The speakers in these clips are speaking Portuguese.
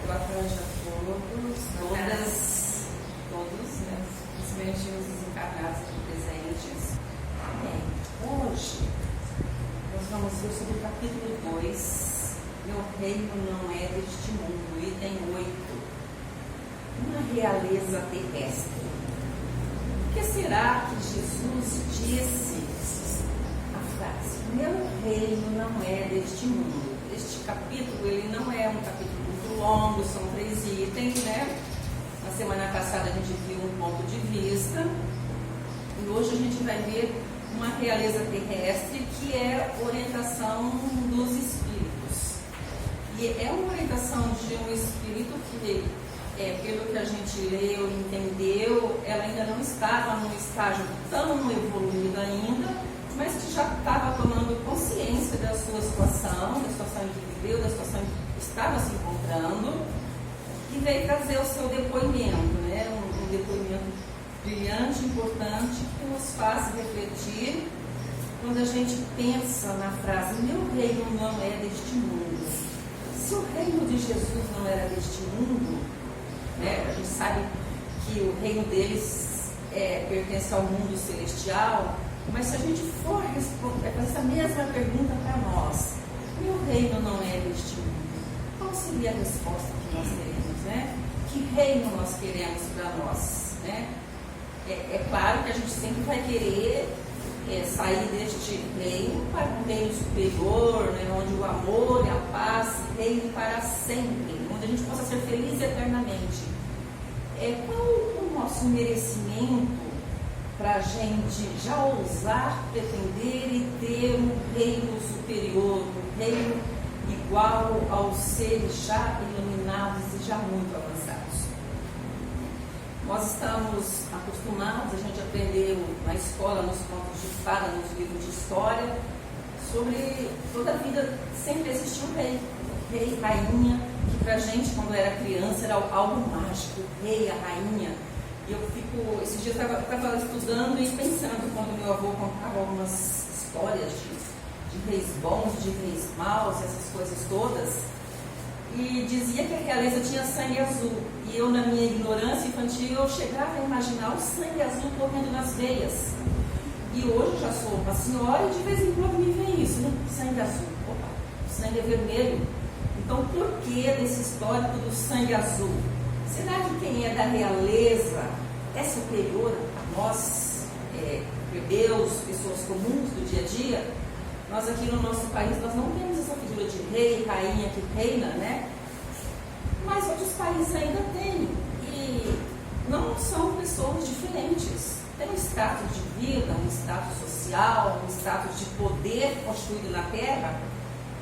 Boa tarde a todos, todos, né? Principalmente os desencarnados aqui presentes. Bem, hoje nós vamos ver sobre o capítulo 2, Meu reino não é deste mundo, item 8. Uma realeza terrestre. Por que será que Jesus disse a frase, meu reino não é deste mundo? Este capítulo, ele não é um capítulo muito longo, são 3 itens, né? Na semana passada a gente viu um ponto de vista e hoje a gente vai ver uma realeza terrestre que é orientação dos espíritos. E é uma orientação de um espírito que, pelo que a gente leu e entendeu, ela ainda não estava num estágio tão evoluído ainda, mas que já estava tomando consciência da sua situação, da situação em que viveu, da situação em que estava se encontrando, e veio trazer o seu depoimento, né? Um depoimento brilhante, importante, que nos faz refletir quando a gente pensa na frase, meu reino não é deste mundo. Se o reino de Jesus não era deste mundo, né? A gente sabe que o reino deles pertence ao mundo celestial, mas se a gente for fazer essa mesma pergunta para nós, meu reino não é deste mundo, qual seria a resposta que nós teremos, né? Que reino nós queremos para nós, né? É claro que a gente sempre vai querer sair deste reino para um reino superior, né? Onde o amor e a paz reinem para sempre, onde a gente possa ser feliz eternamente. Qual o nosso merecimento para a gente já ousar pretender e ter um reino superior, um reino igual aos seres já iluminados e já muito avançados? Nós estamos acostumados, a gente aprendeu na escola, nos contos de fada, nos livros de história, sobre toda a vida sempre existiu um rei, rainha, que para a gente, quando era criança, era algo mágico, o rei, a rainha. E eu esses dias eu estava estudando e pensando, quando meu avô contava algumas histórias de reis bons, de reis maus, essas coisas todas, e dizia que a realeza tinha sangue azul. E eu, na minha ignorância infantil, eu chegava a imaginar o sangue azul correndo nas veias. E hoje eu já sou uma senhora e de vez em quando me vem isso, né? Sangue azul. Opa, o sangue é vermelho. Então, por que desse histórico do sangue azul? Será que quem é da realeza é superior a nós, plebeus, pessoas comuns do dia a dia? Nós aqui no nosso país, nós não temos essa figura de rei, rainha que reina, né? Mas outros países ainda têm. E não são pessoas diferentes. Tem um status de vida, um status social, um status de poder construído na terra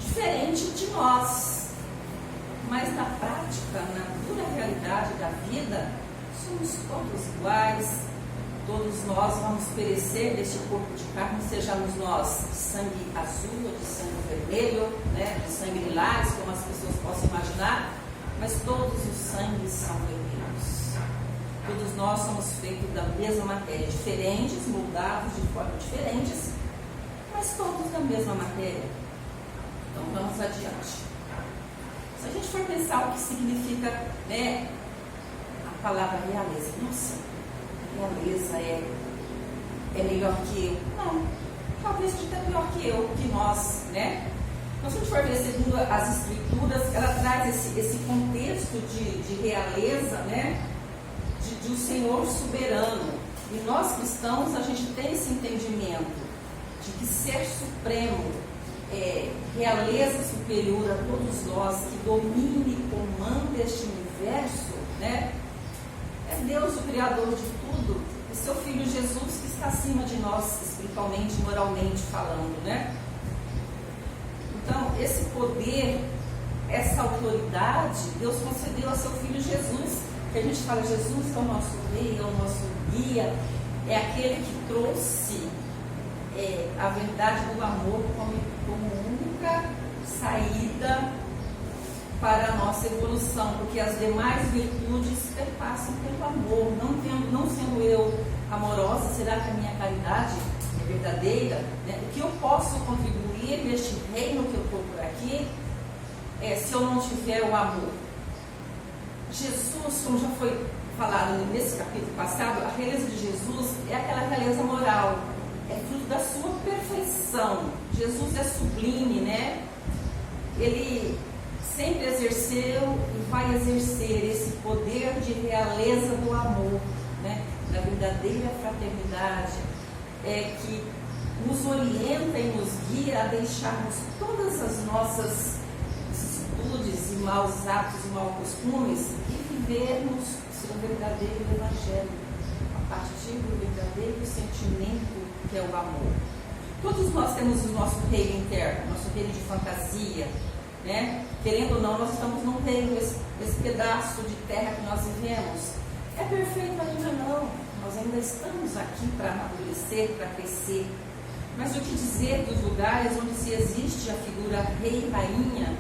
diferente de nós. Mas na prática, na dura realidade da vida, somos todos iguais, todos nós vamos perecer deste corpo de carne, sejamos nós de sangue azul ou de sangue vermelho, né, de sangue lilás, como as pessoas possam imaginar, mas todos os sangues são vermelhos. Todos nós somos feitos da mesma matéria, diferentes, moldados de forma diferentes, mas todos da mesma matéria. Então vamos adiante. Se a gente for pensar o que significa, né, a palavra realeza, nossa, realeza é melhor que eu? Não, talvez seja até pior que eu, que nós, né? Então, se a gente for ver segundo as escrituras, ela traz esse contexto de realeza, né, de um Senhor soberano. E nós cristãos, a gente tem esse entendimento de que ser supremo, realeza superior a todos nós, que domina e comanda este universo, né? É Deus o Criador de tudo, e seu Filho Jesus que está acima de nós, espiritualmente, moralmente falando, né? Então, esse poder, essa autoridade, Deus concedeu a seu Filho Jesus, que a gente fala, Jesus é o nosso rei, é o nosso guia, é aquele que trouxe a verdade do amor como única saída para a nossa evolução, porque as demais virtudes perpassam pelo amor. Não sendo eu amorosa, será que a minha caridade é verdadeira? Né? O que eu posso contribuir neste reino que eu estou por aqui, se eu não tiver o amor? Jesus, como já foi falado nesse capítulo passado, a realeza de Jesus é aquela realeza moral, é fruto da sua perfeição. Jesus é sublime, né? Ele sempre exerceu e vai exercer esse poder de realeza do amor, né? Da verdadeira fraternidade, que nos orienta e nos guia a deixarmos todas as nossas vicissitudes e maus hábitos e maus costumes e vivermos o seu verdadeiro evangelho, a partir do verdadeiro sentimento que é o amor. Todos nós temos o nosso reino interno, nosso reino de fantasia, né? Querendo ou não, nós estamos num reino, esse pedaço de terra que nós vivemos. É perfeito ainda não, nós ainda estamos aqui para amadurecer, para crescer. Mas o que dizer dos lugares onde se existe a figura rei e rainha,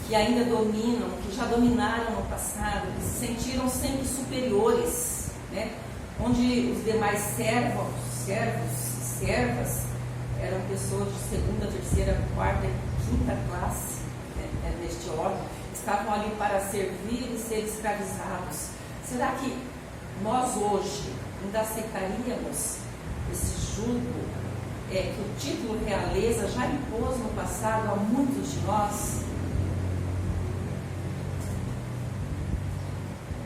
que ainda dominam, que já dominaram no passado, que se sentiram sempre superiores, né? Onde os demais servos e servas eram pessoas de segunda, terceira, quarta e quinta classe, neste ordem, estavam ali para servir e ser escravizados. Será que nós hoje ainda aceitaríamos esse jugo que o título realeza já impôs no passado a muitos de nós?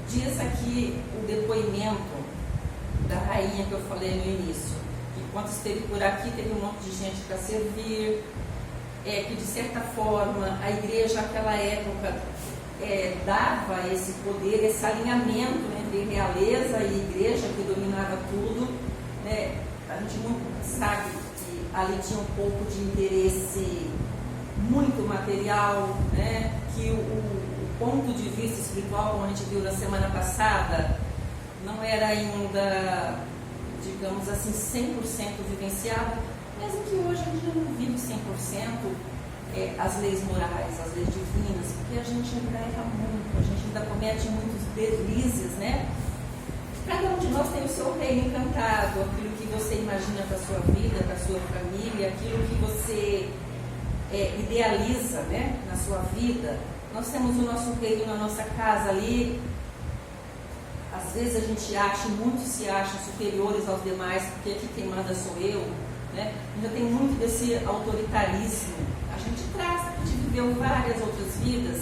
Diz aqui o depoimento da rainha que eu falei no início, que enquanto esteve por aqui teve um monte de gente para servir, que de certa forma a igreja naquela época dava esse poder, esse alinhamento entre realeza e igreja que dominava tudo, né? A gente muito sabe que ali tinha um pouco de interesse muito material, né? Que o ponto de vista espiritual, como a gente viu na semana passada, não era ainda, digamos assim, 100% vivenciado, mesmo que hoje a gente não vive 100% as leis morais, as leis divinas, porque a gente ainda erra muito, a gente ainda comete muitos deslizes, né? Cada um de nós tem o seu reino encantado, aquilo que você imagina para a sua vida, para a sua família, aquilo que você idealiza, né, na sua vida. Nós temos o nosso reino na nossa casa ali. Às vezes a gente acha, muitos se acham superiores aos demais, porque aqui quem manda sou eu, né? Ainda tem muito desse autoritarismo. A gente traz, a gente viveu várias outras vidas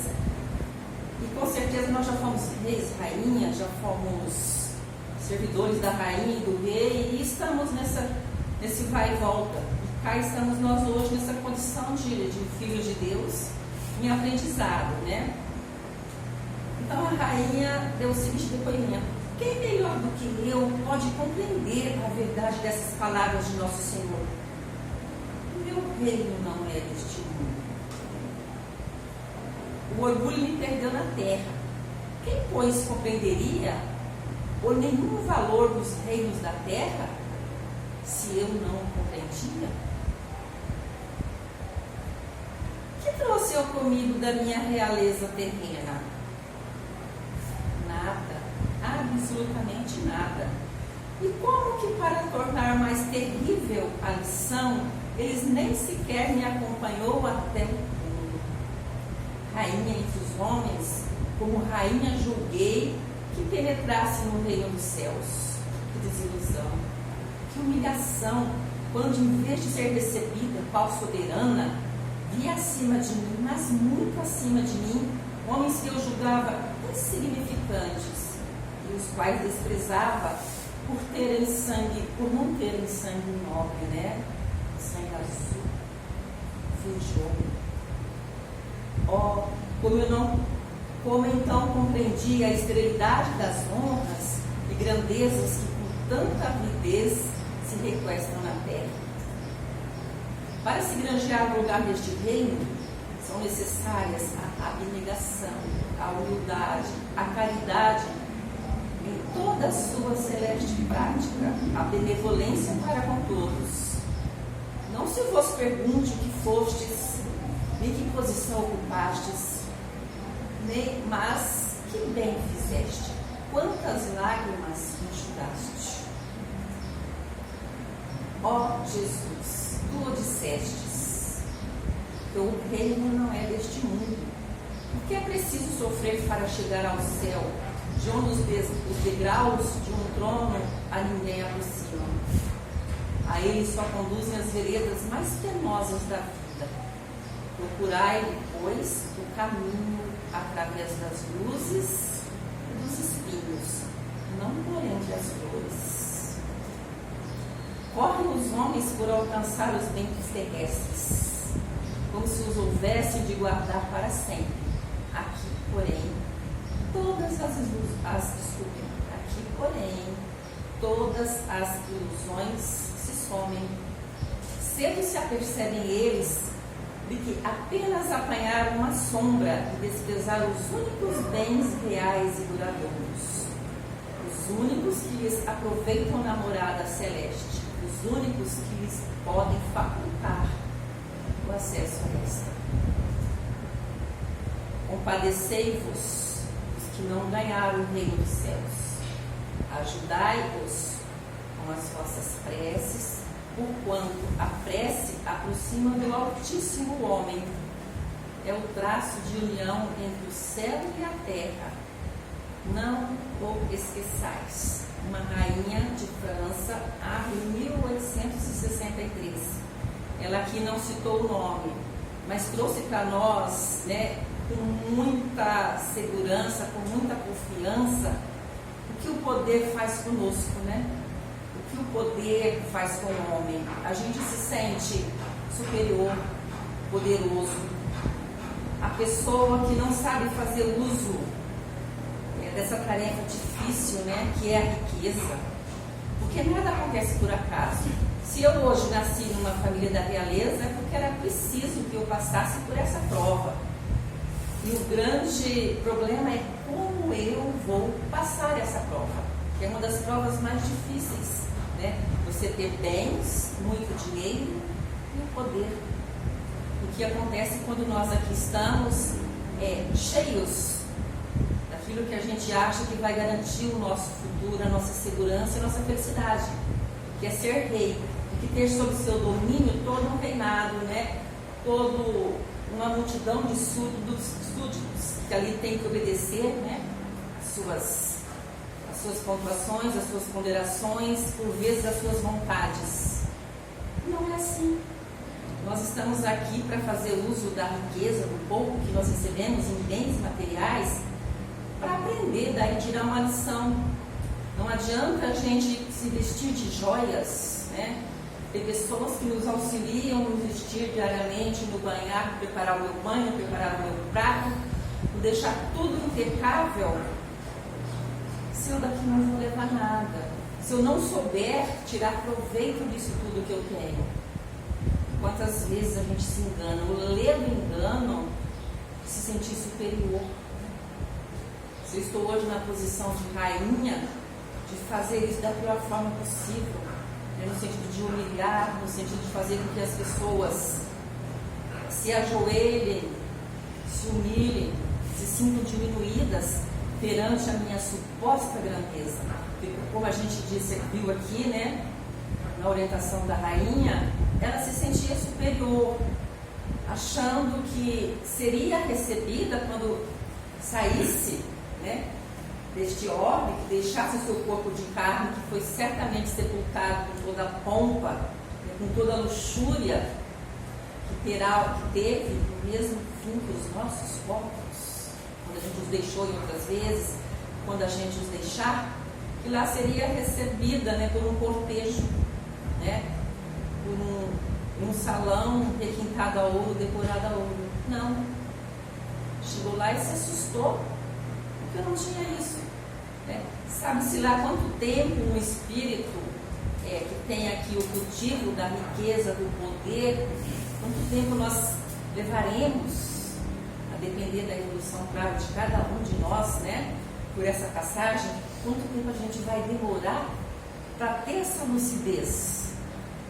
e com certeza nós já fomos reis, rainhas, já fomos servidores da rainha e do rei e estamos nesse vai e volta. E cá estamos nós hoje nessa condição de filhos de Deus em aprendizado, né? Então a rainha deu o seguinte depoimento: quem melhor do que eu pode compreender a verdade dessas palavras de nosso Senhor? O meu reino não é deste mundo. O orgulho me perdeu na terra. Quem, pois, compreenderia o nenhum valor dos reinos da terra se eu não o compreendia? Que trouxe eu comigo da minha realeza terrena? Nada, absolutamente nada. E como que para tornar mais terrível a lição, eles nem sequer me acompanhou até o mundo? Rainha entre os homens, como rainha julguei que penetrasse no reino dos céus. Que desilusão, que humilhação, quando em vez de ser recebida qual soberana, vi acima de mim, mas muito acima de mim, homens que eu julgava insignificantes e os quais desprezava por não terem sangue nobre, né? Sangue azul, fujou. Como então compreendi a esterilidade das honras e grandezas que com tanta avidez se requestram na terra. Para se granjear no lugar deste reino, são necessárias a abnegação, a humildade, a caridade, em toda a sua celeste prática, a benevolência para com todos. Não se vos pergunte o que fostes, nem que posição ocupastes, mas que bem fizeste, quantas lágrimas enxugaste. Ó Jesus, tu o dissestes, que o reino não é deste mundo. O que é preciso sofrer para chegar ao céu? de onde os degraus de um trono a ninguém aproximam. A ele só conduzem as veredas mais penosas da vida. Procurai, pois, o caminho através das luzes e dos espinhos, não por entre as flores. Correm os homens por alcançar os bens terrestres, como se os houvessem de guardar para sempre. Aqui, porém, todas as ilusões se somem. Cedo se apercebem eles de que apenas apanharam uma sombra e desprezaram os únicos bens reais e duradouros, os únicos que lhes aproveitam na morada celeste, os únicos que lhes podem facultar o acesso a esta. Compadecei-vos os que não ganharam o reino dos céus. Ajudai-os com as vossas preces, porquanto a prece aproxima do Altíssimo Homem. É o traço de união entre o céu e a terra. Não o esqueçais. Uma rainha de França, em 1863. Ela aqui não citou o nome, mas trouxe para nós, com muita segurança, com muita confiança, o que o poder faz conosco, O que o poder faz com o homem. A gente se sente superior, poderoso. A pessoa que não sabe fazer uso dessa tarefa difícil, que é a riqueza, porque nada acontece por acaso. Se eu hoje nasci numa família da realeza, é porque era preciso que eu passasse por essa prova. E o grande problema é como eu vou passar essa prova, que é uma das provas mais difíceis, Você ter bens, muito dinheiro e o poder. O que acontece quando nós aqui estamos cheios daquilo que a gente acha que vai garantir o nosso futuro, a nossa segurança e a nossa felicidade, que é ser rei, que ter sob seu domínio todo um reinado, todo uma multidão de súditos que ali tem que obedecer, as suas pontuações, as suas ponderações, por vezes as suas vontades. Não é assim. Nós estamos aqui para fazer uso da riqueza, do pouco que nós recebemos em bens materiais, para aprender, daí tirar uma lição. Não adianta a gente se vestir de joias, Tem pessoas que nos auxiliam no vestir diariamente, no banhar, no preparar o meu banho, no preparar o meu prato, no deixar tudo impecável. Se eu daqui não vou levar nada, se eu não souber tirar proveito disso tudo que eu tenho. Quantas vezes a gente se engana, o ledo engano, de se sentir superior. Se eu estou hoje na posição de rainha, de fazer isso da pior forma possível, no sentido de humilhar, no sentido de fazer com que as pessoas se ajoelhem, se humilhem, se sintam diminuídas perante a minha suposta grandeza. Porque, como a gente viu aqui, na orientação da rainha, ela se sentia superior, achando que seria recebida quando saísse, deste orbe, que deixasse o seu corpo de carne, que foi certamente sepultado com toda a pompa, com toda a luxúria, que teve o mesmo fim que os nossos corpos, quando a gente os deixou em outras vezes, quando a gente os deixar, que lá seria recebida por um cortejo, por um salão requintado a ouro, decorado a ouro. Não. Chegou lá e se assustou, porque eu não tinha isso. Sabe-se lá quanto tempo um espírito que tem aqui o cultivo da riqueza, do poder, quanto tempo nós levaremos, a depender da evolução, claro, de cada um de nós, por essa passagem, quanto tempo a gente vai demorar para ter essa lucidez?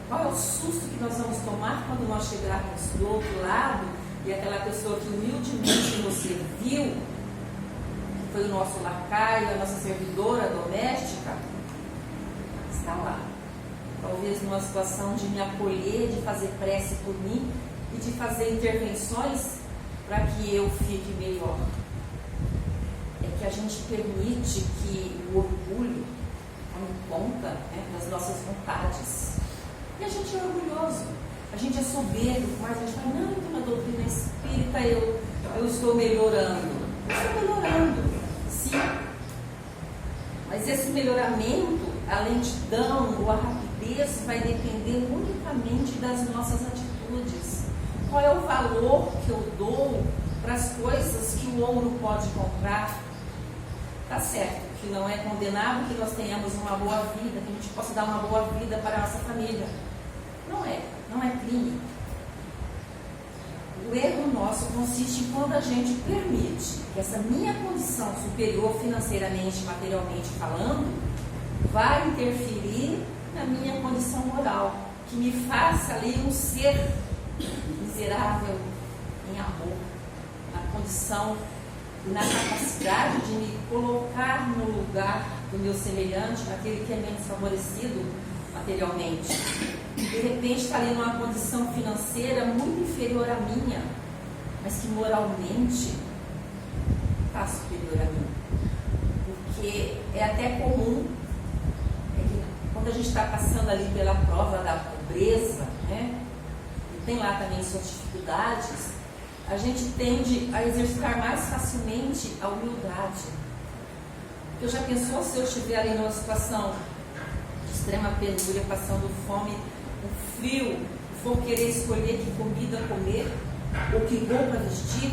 Qual é o susto que nós vamos tomar quando nós chegarmos do outro lado e aquela pessoa que humildemente nos serviu, que foi o nosso lacaio, a nossa servidora doméstica, está lá. Talvez numa situação de me acolher, de fazer prece por mim e de fazer intervenções para que eu fique melhor. É que a gente permite que o orgulho tome conta, né, das nossas vontades. E a gente é orgulhoso, a gente é soberbo, mas a gente fala, não, então na doutrina espírita eu estou melhorando. Eu estou melhorando, sim. Mas esse melhoramento, a lentidão ou a rapidez vai depender unicamente das nossas atitudes. Qual é o valor que eu dou para as coisas que o ouro pode comprar? Tá certo, que não é condenável que nós tenhamos uma boa vida, que a gente possa dar uma boa vida para a nossa família. Não é crime. O erro nosso consiste em quando a gente permite que essa minha condição superior financeiramente, materialmente falando, vai interferir na minha condição moral, que me faça ali um ser miserável em amor, na condição e na capacidade de me colocar no lugar do meu semelhante, aquele que é menos favorecido materialmente. De repente está ali numa condição financeira muito inferior à minha, mas que moralmente está superior a mim. Porque é até comum, quando a gente está passando ali pela prova da pobreza, né, e tem lá também suas dificuldades, a gente tende a exercitar mais facilmente a humildade. Porque já pensou se eu estiver ali numa situação de extrema penúria, passando fome, um frio, for querer escolher que comida comer ou que roupa vestir,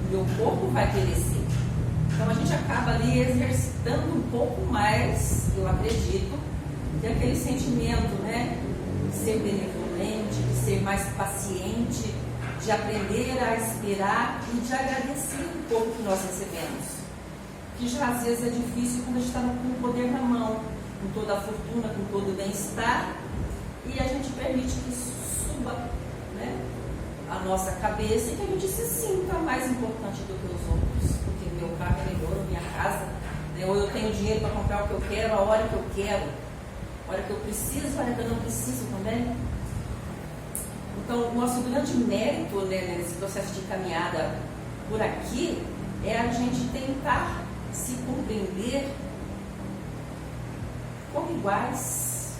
meu corpo vai perecer. Então a gente acaba ali exercitando um pouco mais, eu acredito, que aquele sentimento, né, de ser benevolente, de ser mais paciente, de aprender a esperar e de agradecer o pouco que nós recebemos. Que já às vezes é difícil quando a gente está com o poder na mão, com toda a fortuna, com todo o bem-estar, e a gente permite que isso suba, né, a nossa cabeça e que a gente se sinta mais importante do que os outros, porque meu carro é melhor, minha casa, né, ou eu tenho dinheiro para comprar o que eu quero, a hora que eu quero, a hora que eu preciso, a hora que eu não preciso também. Então, o nosso grande mérito, né, nesse processo de caminhada por aqui é a gente tentar se compreender como iguais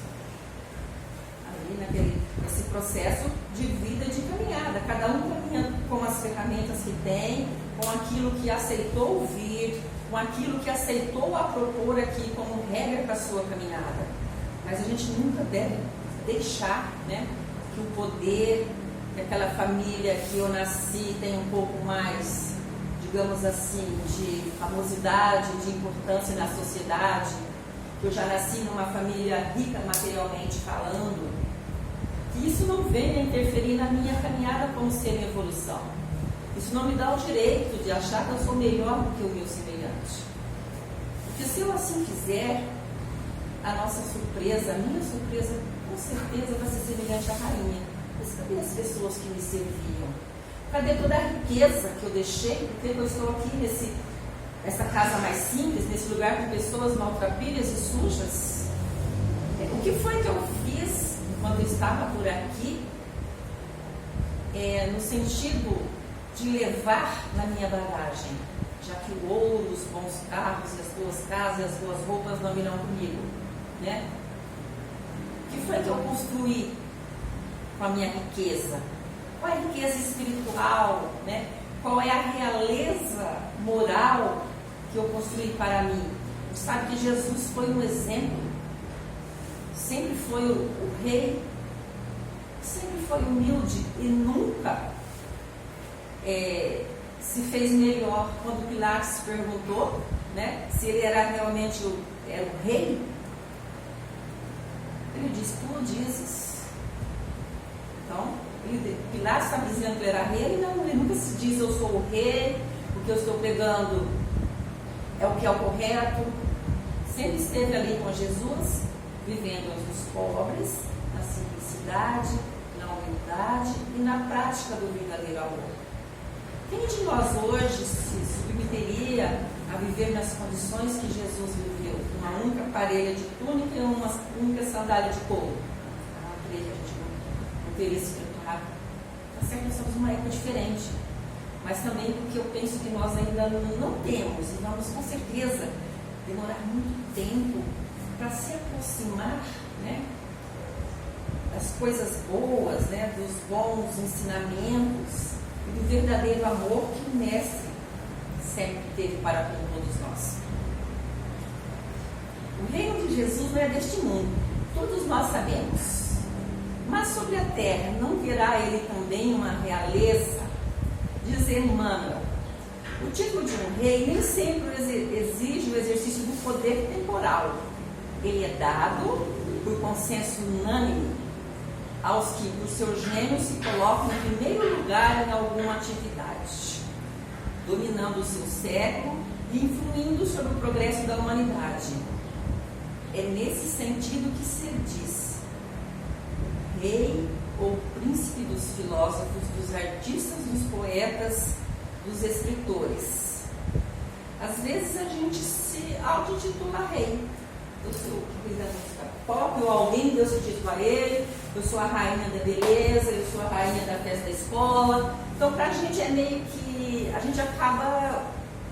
ali nesse processo de vida e de caminhada. Cada um caminha com as ferramentas que tem, com aquilo que aceitou ouvir, com aquilo que aceitou a propor aqui como regra para a sua caminhada. Mas a gente nunca deve deixar, né, que o poder, que aquela família que eu nasci tem um pouco mais, digamos assim, de famosidade, de importância na sociedade, que eu já nasci numa família rica materialmente falando, que isso não venha interferir na minha caminhada como ser em evolução. Isso não me dá o direito de achar que eu sou melhor do que o meu semelhante. Porque se eu assim fizer, a nossa surpresa, a minha surpresa, com certeza vai ser semelhante à rainha. Mas cadê as pessoas que me serviam? Cadê toda a riqueza que eu deixei? Porque eu estou aqui nessa casa mais simples, nesse lugar com pessoas maltrapilhas e sujas. O que foi que eu fiz enquanto eu estava por aqui, no sentido de levar na minha bagagem, já que o ouro, os bons carros, as boas casas e as boas roupas não virão comigo, né? O que foi que eu construí com a minha riqueza? Qual é a riqueza espiritual, né? Qual é a realeza moral que eu construí para mim? Você sabe que Jesus foi um exemplo, sempre foi o rei, sempre foi humilde e nunca se fez melhor. Quando Pilatos perguntou, né, se ele era realmente o rei, ele disse, tu o dizes. Então, Pilatos está dizendo que ele era rei, não, ele nunca se diz eu sou o rei, o que eu estou pregando é o que é o correto. Sempre esteve ali com Jesus, vivendo entre os pobres, na simplicidade, na humildade e na prática do verdadeiro amor. Quem de nós hoje se submeteria a viver nas condições que Jesus viveu? Uma única parelha de túnica e uma única sandália de couro? A gente não teria se preparado. Tá certo, nós somos uma época diferente. mas também porque eu penso que nós ainda não temos e vamos com certeza demorar muito tempo para se aproximar, né, das coisas boas, né, dos bons ensinamentos e do verdadeiro amor que o Mestre sempre teve para com todos nós. O reino de Jesus não é deste mundo, todos nós sabemos. Mas sobre a terra não terá ele também uma realeza? Diz Emmanuel. O título de um rei nem sempre exige o exercício do poder temporal. Ele é dado por consenso unânime aos que, por seu gênio, se colocam em primeiro lugar em alguma atividade, dominando o seu século e influindo sobre o progresso da humanidade. É nesse sentido que se diz rei ou príncipe dos filósofos, dos artistas, dos poetas, dos escritores. Às vezes a gente se autotitula rei. Eu sou da música pop, ou alguém deu esse título a ele, eu sou a rainha da beleza, eu sou a rainha da festa da escola. Então, para a gente é meio que a gente acaba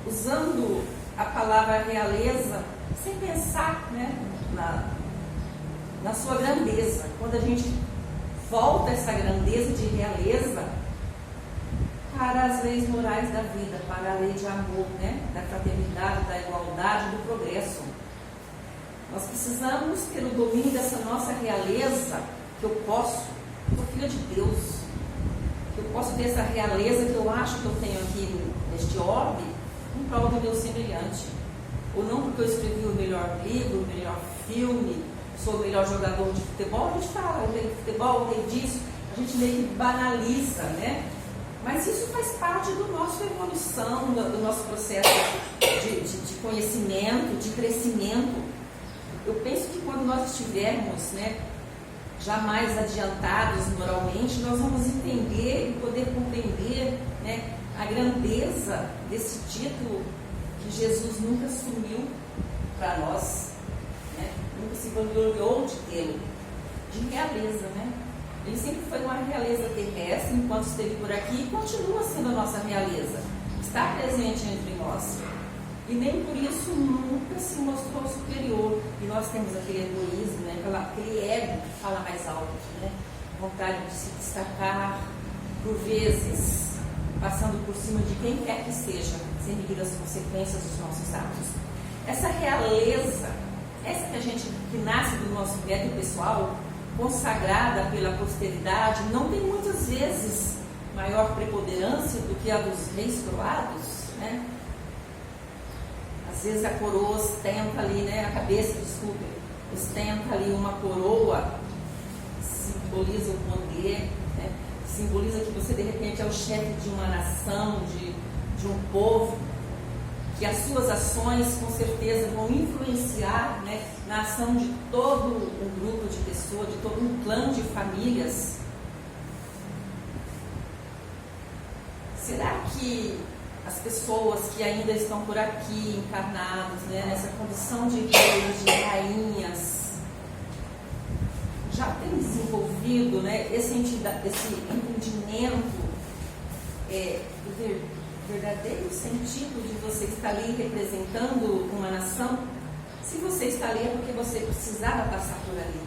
usando a palavra realeza sem pensar, né, na sua grandeza. Quando a gente volta essa grandeza de realeza para as leis morais da vida, para a lei de amor, né, da fraternidade, da igualdade, do progresso. Nós precisamos ter o domínio dessa nossa realeza, que eu posso, sou filha de Deus, que eu posso ter essa realeza que eu acho que eu tenho aqui neste orbe, em prol do meu semelhante. Ou não porque eu escrevi o melhor livro, o melhor filme, sou o melhor jogador de futebol, a gente fala, o rei de futebol, o rei disso, a gente meio que banaliza, né? Mas isso faz parte do nosso evolução, do nosso processo de conhecimento, de crescimento. Eu penso que quando nós estivermos, né, já mais adiantados moralmente, nós vamos entender e poder compreender, né, a grandeza desse título que Jesus nunca assumiu para nós, né, nunca se vangloriou de tê-lo, de realeza, né? Ele sempre foi uma realeza terrestre enquanto esteve por aqui e continua sendo a nossa realeza, está presente entre nós. E nem por isso nunca se mostrou superior. E nós temos aquele egoísmo, né? Aquele ego que fala mais alto, né? Vontade de se destacar, por vezes, passando por cima de quem quer que seja, sem medir as consequências dos nossos atos. Essa realeza, essa que nasce do nosso mérito pessoal, consagrada pela posteridade, não tem muitas vezes maior preponderância do que a dos reis coroados, né? Às vezes a coroa ostenta ali, né, a cabeça, desculpe, ostenta ali uma coroa, simboliza o poder, né, simboliza que você de repente é o chefe de uma nação, de um povo, que as suas ações com certeza vão influenciar, né, na ação de todo um grupo de pessoas, de todo um clã de famílias. Será que as pessoas que ainda estão por aqui encarnadas, né, nessa condição de reis, de rainhas, já têm desenvolvido, né, esse entendimento do verdadeiro sentido de você estar ali representando uma nação? Se você está ali é porque você precisava passar por ali.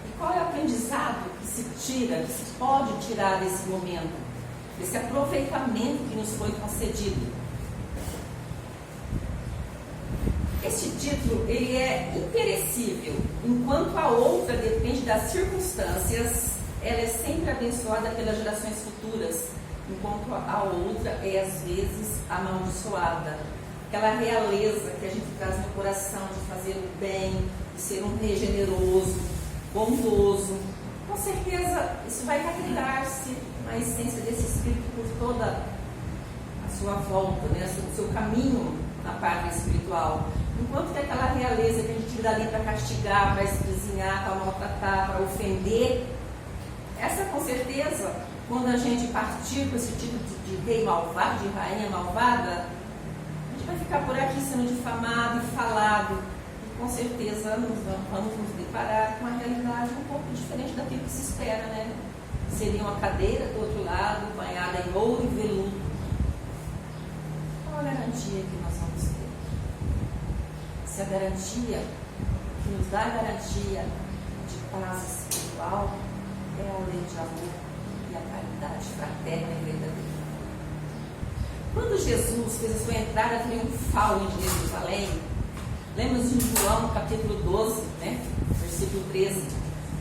E qual é o aprendizado que se tira, que se pode tirar desse momento? Esse aproveitamento que nos foi concedido. Este título, ele é imperecível. Enquanto a outra depende das circunstâncias, ela é sempre abençoada pelas gerações futuras, enquanto a outra é, às vezes, amaldiçoada. Aquela realeza que a gente traz no coração de fazer o bem, de ser um rei generoso, bondoso. Com certeza, isso vai carregar-se na essência desse espírito por toda a sua volta, né? O seu caminho na parte espiritual. Enquanto que aquela realeza que a gente tira dali para castigar, para espezinhar, para maltratar, para ofender, essa com certeza, quando a gente partir com esse tipo de rei malvado, de rainha malvada, a gente vai ficar por aqui sendo difamado e falado. E com certeza vamos nos deparar com uma realidade um pouco diferente daquilo que se espera, né? Seria uma cadeira do outro lado, banhada em ouro e veludo, qual a garantia que nós vamos ter? Se a garantia que nos dá a garantia de paz espiritual é a lei de amor e a caridade fraterna e verdadeira. Quando Jesus fez a sua entrada triunfal em Jerusalém, lembra-nos de João, capítulo 12, né? Versículo 13.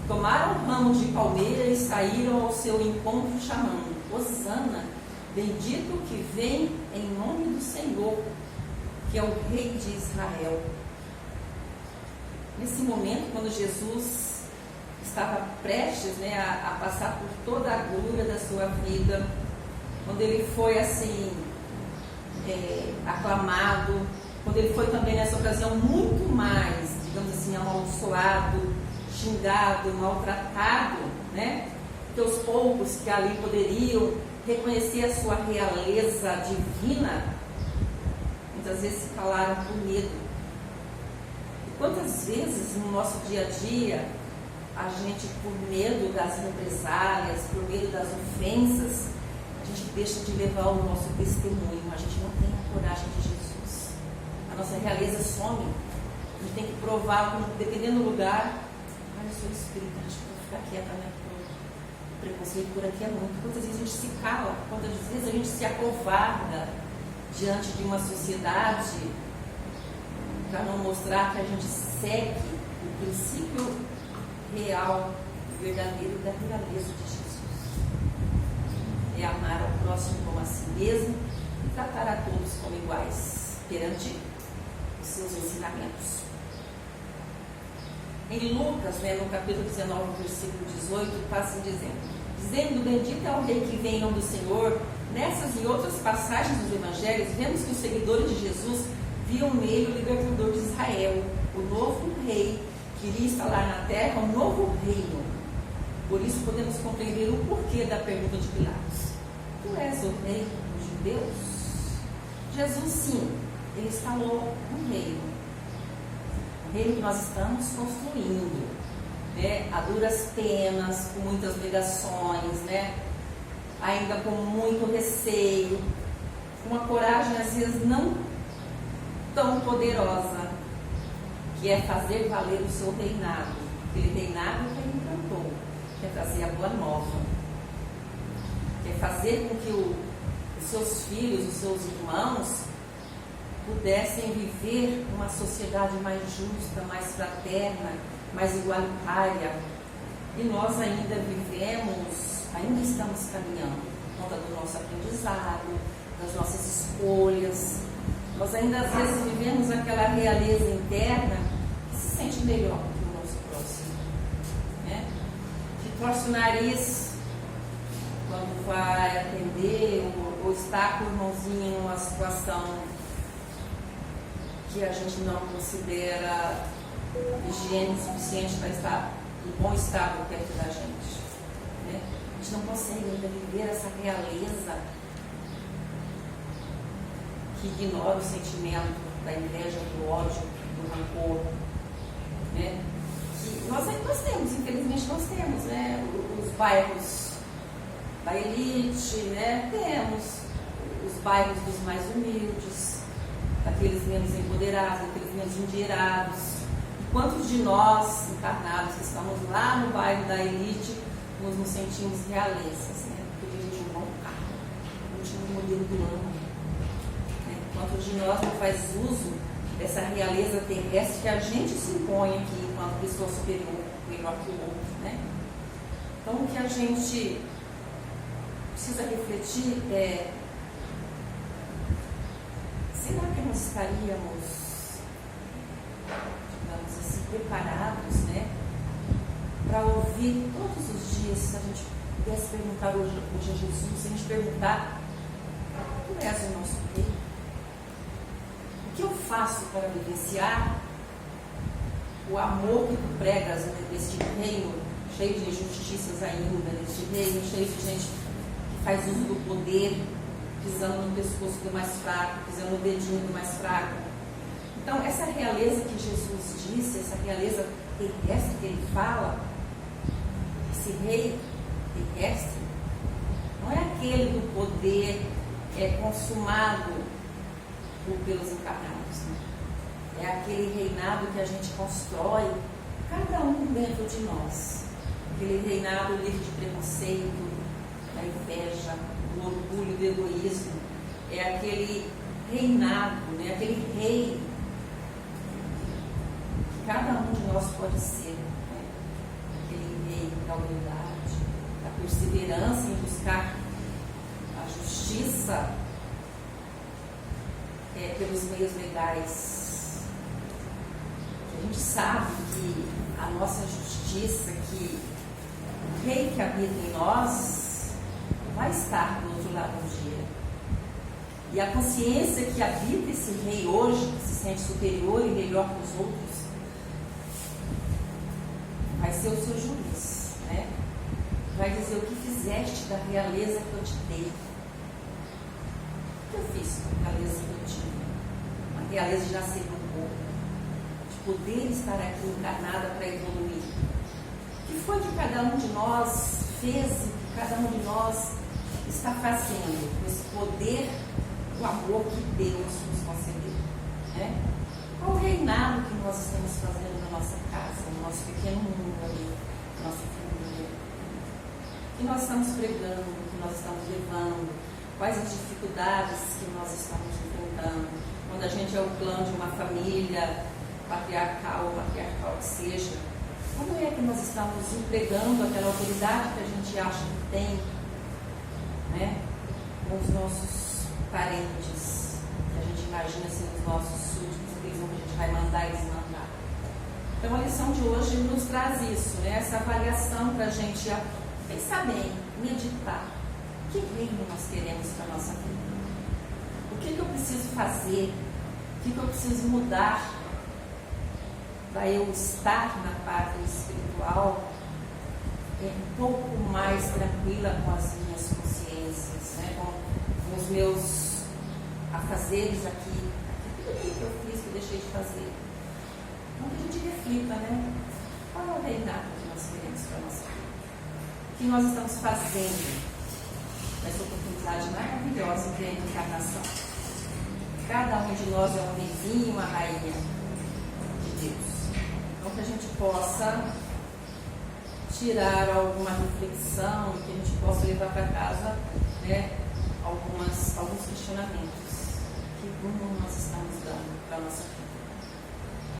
Tomaram ramos de palmeira e saíram ao seu encontro chamando: Hosana, bendito que vem em nome do Senhor, que é o Rei de Israel. Nesse momento, quando Jesus estava prestes, né, a passar por toda a glória da sua vida, quando ele foi assim aclamado, quando ele foi também nessa ocasião muito mais, digamos assim, amaldiçoado, xingado, maltratado, né, que os poucos que ali poderiam reconhecer a sua realeza divina, muitas vezes se calaram por medo. E quantas vezes no nosso dia a dia a gente, por medo das represálias, por medo das ofensas, a gente deixa de levar o nosso testemunho, a gente não tem a coragem de Jesus. A nossa realeza some. A gente tem que provar, dependendo do lugar, eu sou espírita, acho que vou ficar quieta, né? O preconceito por aqui é muito. Quantas vezes a gente se cala, quantas vezes a gente se acovarda diante de uma sociedade para não mostrar que a gente segue o princípio real e verdadeiro da realeza de Jesus. É amar ao próximo como a si mesmo e tratar a todos como iguais perante os seus ensinamentos. Em Lucas, no capítulo 19, versículo 18, está assim dizendo: bendito é o Rei que vem em nome do Senhor. Nessas e outras passagens dos Evangelhos, vemos que os seguidores de Jesus viam nele o libertador de Israel, o novo Rei, que iria instalar na terra um novo reino. Por isso podemos compreender o porquê da pergunta de Pilatos: tu és o Rei dos judeus? Jesus, sim, ele instalou um reino. O reino que nós estamos construindo, né? A duras penas, com muitas negações, né? Ainda com muito receio, com uma coragem às vezes não tão poderosa, que é fazer valer o seu reinado. Aquele reinado que ele implantou, que é trazer a boa nova, que é fazer com que os seus filhos, os seus irmãos, pudessem viver uma sociedade mais justa, mais fraterna, mais igualitária. E nós ainda estamos caminhando por conta do nosso aprendizado, das nossas escolhas. Nós ainda às vezes vivemos aquela realeza interna que se sente melhor que o nosso próximo, né? Que torce o nariz quando vai atender ou está com o irmãozinho numa situação que a gente não considera higiene suficiente para estar em bom estado perto da gente, né? A gente não consegue ainda viver essa realeza que ignora o sentimento da inveja, do ódio, do rancor, né? Que nós temos, infelizmente nós temos, né? Os bairros da elite, né? Temos os bairros dos mais humildes, aqueles menos empoderados, aqueles menos endinheirados. E quantos de nós, encarnados, que estamos lá no bairro da elite, nos sentimos realezas, né? Porque dirigimos um bom carro, o último modelo do ano. Quantos de nós não faz uso dessa realeza terrestre que a gente se impõe aqui enquanto pessoa superior, melhor que o outro, né? Então, o que a gente precisa refletir é: será que nós estaríamos, digamos assim, preparados, né, para ouvir todos os dias, se a gente pudesse perguntar hoje a Jesus, se a gente perguntar: tu és o nosso Rei? O que eu faço para vivenciar o amor que tu pregas neste reino cheio de injustiças ainda, neste reino cheio de gente que faz uso do poder, pisando no pescoço do mais fraco, pisando no dedinho do mais fraco? Então, essa realeza que Jesus disse, essa realeza terrestre que ele fala, esse rei terrestre, não é aquele do poder consumado pelos encarnados, né? É aquele reinado que a gente constrói, cada um dentro de nós. Aquele reinado livre de preconceito, da inveja, do orgulho, do egoísmo. É aquele reinado, né? Aquele rei que cada um de nós pode ser, né? Aquele rei da humildade, da perseverança em buscar a justiça pelos meios legais. A gente sabe que a nossa justiça, que o rei que habita em nós vai estar do outro lado um dia. E a consciência que habita esse rei hoje, que se sente superior e melhor que os outros, vai ser o seu juiz, né? Vai dizer o que fizeste da realeza que eu te dei. O que eu fiz com a realeza que eu tive? A realeza de nascer no corpo, de poder estar aqui encarnada para evoluir. O que foi que cada um de nós fez e que cada um de nós está fazendo com esse poder do amor que Deus nos concedeu, né? Qual o reinado que nós estamos fazendo na nossa casa, no nosso pequeno mundo ali, na nossa família? O que nós estamos pregando, o que nós estamos levando, quais as dificuldades que nós estamos enfrentando, quando a gente é o clã de uma família patriarcal ou patriarcal que seja, como é que nós estamos empregando aquela autoridade que a gente acha que tem, né, com os nossos parentes, que a gente imagina ser os nossos súditos, aqueles onde a gente vai mandar e desmandar. Então a lição de hoje nos traz isso, né? Essa avaliação para a gente pensar bem, meditar. Que reino nós queremos para a nossa vida? O que eu preciso fazer? O que eu preciso mudar para eu estar na pátria espiritual um pouco mais tranquila com as minhas consciências, né? Com os meus afazeres aqui, tudo que eu fiz, que eu deixei de fazer. Então que a gente reflita, né? Qual é o reinado que nós queremos para a nossa vida? O que nós estamos fazendo nessa oportunidade maravilhosa que é a encarnação? Cada um de nós é um reizinho, uma rainha de Deus. Então que a gente possa tirar alguma reflexão, que a gente possa levar para casa, né, alguns questionamentos. Que rumo nós estamos dando para a nossa vida?